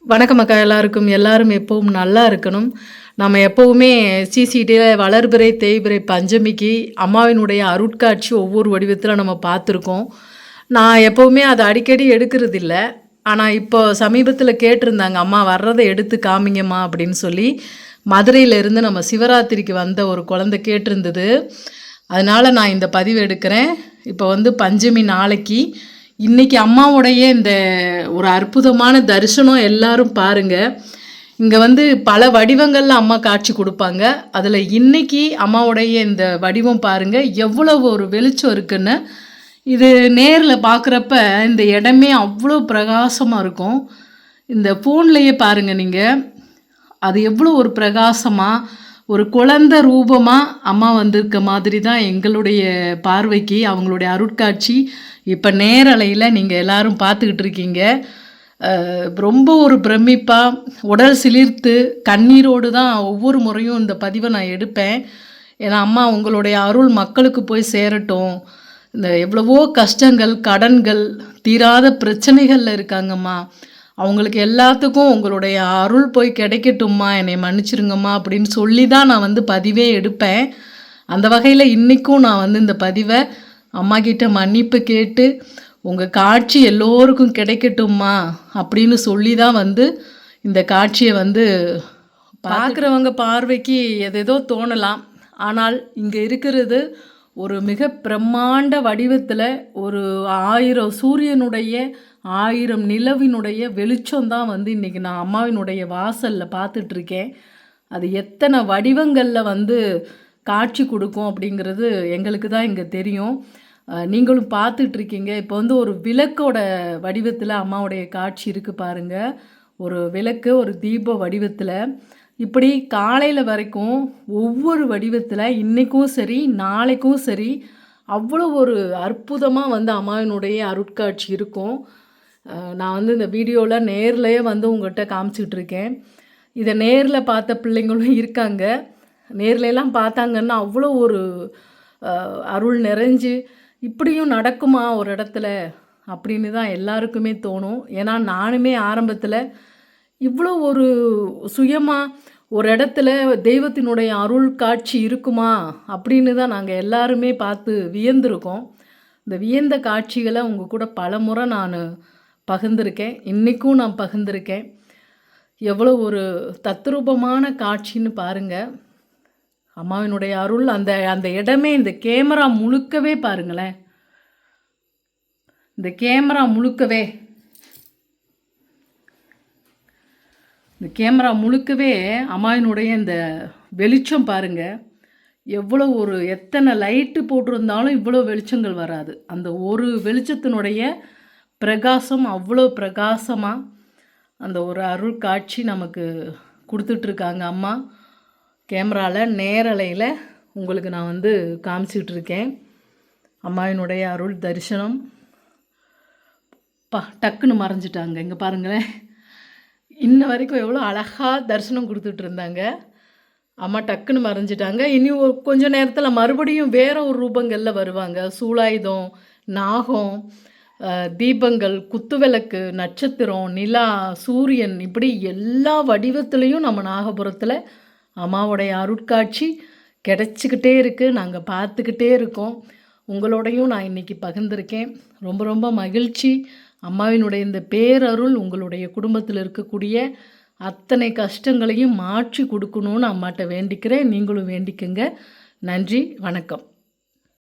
வணக்கம் அக்கா. எல்லாரும் எப்பவும் நல்லா இருக்கணும். நம்ம எப்பவுமே சிசிடிவியில் வளர்பிறை தேய்பிறை பஞ்சமிக்கு அம்மாவினுடைய அருட்காட்சி ஒவ்வொரு வடிவத்தில் நம்ம பார்த்துருக்கோம். நான் எப்போவுமே அதை அடிக்கடி எடுக்கிறதில்ல. ஆனால் இப்போ சமீபத்தில் கேட்டிருந்தாங்க, அம்மா வர்றதை எடுத்து காமிங்கம்மா அப்படின்னு சொல்லி. மதுரையிலேருந்து நம்ம சிவராத்திரிக்கு வந்த ஒரு குழந்தை கேட்டிருந்தது. அதனால் நான் இந்த பதிவு எடுக்கிறேன். இப்போ பஞ்சமி நாளைக்கு இன்றைக்கி அம்மாவுடைய இந்த ஒரு அற்புதமான தரிசனம் எல்லாரும் பாருங்கள். இங்கே பல வடிவங்களில் அம்மா காட்சி கொடுப்பாங்க. அதில் இன்றைக்கி அம்மாவுடைய இந்த வடிவம் பாருங்கள், எவ்வளோ ஒரு வெளிச்சம் இருக்குன்னு. இது நேரில் பார்க்குறப்ப இந்த இடமே அவ்வளோ பிரகாசமாக இருக்கும். இந்த ஃபோன்லேயே பாருங்கள் நீங்கள், அது எவ்வளோ ஒரு பிரகாசமாக ஒரு குழந்தை ரூபமாக அம்மா வந்திருக்க மாதிரி தான் எங்களுடைய பார்வைக்கு அவங்களுடைய அருட்காட்சி இப்போ நேரலையில் நீங்கள் எல்லோரும் பார்த்துக்கிட்டு இருக்கீங்க. ரொம்ப ஒரு பிரமிப்பாக உடல் சிலிர்த்து கண்ணீரோடு தான் ஒவ்வொரு முறையும் இந்த பதிவை நான் எடுப்பேன். ஏன்னா அம்மா உங்களுடைய அருள் மக்களுக்கு போய் சேரட்டும். இந்த எவ்வளவோ கஷ்டங்கள் கடன்கள் தீராத பிரச்சனைகளில் இருக்காங்கம்மா, அவங்களுக்கு எல்லாத்துக்கும் உங்களுடைய அருள் போய் கிடைக்கட்டும்மா, என்னை மன்னிச்சிருங்கம்மா அப்படின்னு சொல்லி தான் நான் பதிவே எடுப்பேன். அந்த வகையில் இன்றைக்கும் நான் இந்த பதிவை அம்மா கிட்ட மன்னிப்பு கேட்டு உங்கள் காட்சி எல்லோருக்கும் கிடைக்கட்டும்மா அப்படின்னு சொல்லி தான் இந்த காட்சியை பார்க்குறவங்க பார்வைக்கு எதேதோ தோணலாம். ஆனால் இங்கே இருக்கிறது ஒரு மிக பிரம்மாண்ட வடிவத்தில் ஒரு 1000 சூரியனுடைய 1000 நிலவினுடைய வெளிச்சம் தான் இன்றைக்கி நான் அம்மாவினுடைய வாசலில் பார்த்துட்ருக்கேன். அது எத்தனை வடிவங்களில் காட்சி கொடுக்கும் அப்படிங்கிறது எங்களுக்கு தான் இங்கே தெரியும். நீங்களும் பார்த்துட்ருக்கீங்க. இப்போ ஒரு விளக்கோட வடிவத்தில் அம்மாவுடைய காட்சி இருக்குது பாருங்கள். ஒரு விளக்கு ஒரு தீப வடிவத்தில் இப்படி காலையில் வரைக்கும் ஒவ்வொரு வடிவத்தில் இன்றைக்கும் சரி நாளைக்கும் சரி அவ்வளோ ஒரு அற்புதமாக அம்மாவினுடைய அருட்காட்சி இருக்கும். நான் இந்த வீடியோவில் நேர்லேயே உங்கள்கிட்ட காமிச்சிட்ருக்கேன். இதை நேரில் பார்த்த பிள்ளைங்களும் இருக்காங்க. நேர்லெலாம் பார்த்தாங்கன்னா அவ்வளோ ஒரு அருள் நிறைஞ்சு இப்படியும் நடக்குமா ஒரு இடத்துல அப்படின்னு தான் எல்லாருக்குமே தோணும். ஏன்னா நானுமே ஆரம்பத்தில் இவ்வளோ ஒரு சுயமாக ஒரு இடத்துல தெய்வத்தினுடைய அருள் காட்சி இருக்குமா அப்படின்னு தான் நாங்கள் எல்லாருமே பார்த்து வியந்திருக்கோம். இந்த வியந்த காட்சிகளை உங்கள் கூட பல முறை நான் பகிர்ந்திருக்கேன். இன்றைக்கும் நான் பகிர்ந்திருக்கேன். எவ்வளோ ஒரு தத்ரூபமான காட்சின்னு பாருங்கள். அம்மாவினுடைய அருள் அந்த அந்த இடமே இந்த கேமரா முழுக்கவே பாருங்களேன். இந்த கேமரா முழுக்கவே அம்மாவினுடைய இந்த வெளிச்சம் பாருங்கள். எவ்வளோ ஒரு எத்தனை லைட்டு போட்டிருந்தாலும் இவ்வளோ வெளிச்சங்கள் வராது. அந்த ஒரு வெளிச்சத்தினுடைய பிரகாசம் அவ்வளோ பிரகாசமாக அந்த ஒரு அருள் காட்சி நமக்கு கொடுத்துட்ருக்காங்க அம்மா. கேமராவில் நேரலையில் உங்களுக்கு நான் காமிச்சிட்ருக்கேன். அம்மாவினுடைய அருள் தரிசனம் டக்குன்னு மறைஞ்சிட்டாங்க. இங்கே பாருங்களேன், இன்ன வரைக்கும் எவ்வளோ அழகாக தரிசனம் கொடுத்துட்ருந்தாங்க. அம்மா டக்குன்னு மறைஞ்சிட்டாங்க. இனி கொஞ்சம் நேரத்தில் மறுபடியும் வேறு ஒரு ரூபங்களில் வருவாங்க. சூலாயுதம், நாகம், தீபங்கள், குத்துவிளக்கு, நட்சத்திரம், நிலா, சூரியன், இப்படி எல்லா வடிவத்துலேயும் நம்ம நாகபுரத்தில் அம்மாவுடைய அருட்காட்சி கிடச்சிக்கிட்டே இருக்குது. நாங்கள் பார்த்துக்கிட்டே இருக்கோம். உங்களோடையும் நான் இன்றைக்கி பகிர்ந்திருக்கேன். ரொம்ப ரொம்ப மகிழ்ச்சி. அம்மாவினுடைய இந்த பேரருள் உங்களுடைய குடும்பத்தில் இருக்கக்கூடிய அத்தனை கஷ்டங்களையும் மாற்றி கொடுக்கணும்னு அம்மாட்ட வேண்டிக்கிறேன். நீங்களும் வேண்டிக்குங்க. நன்றி, வணக்கம்.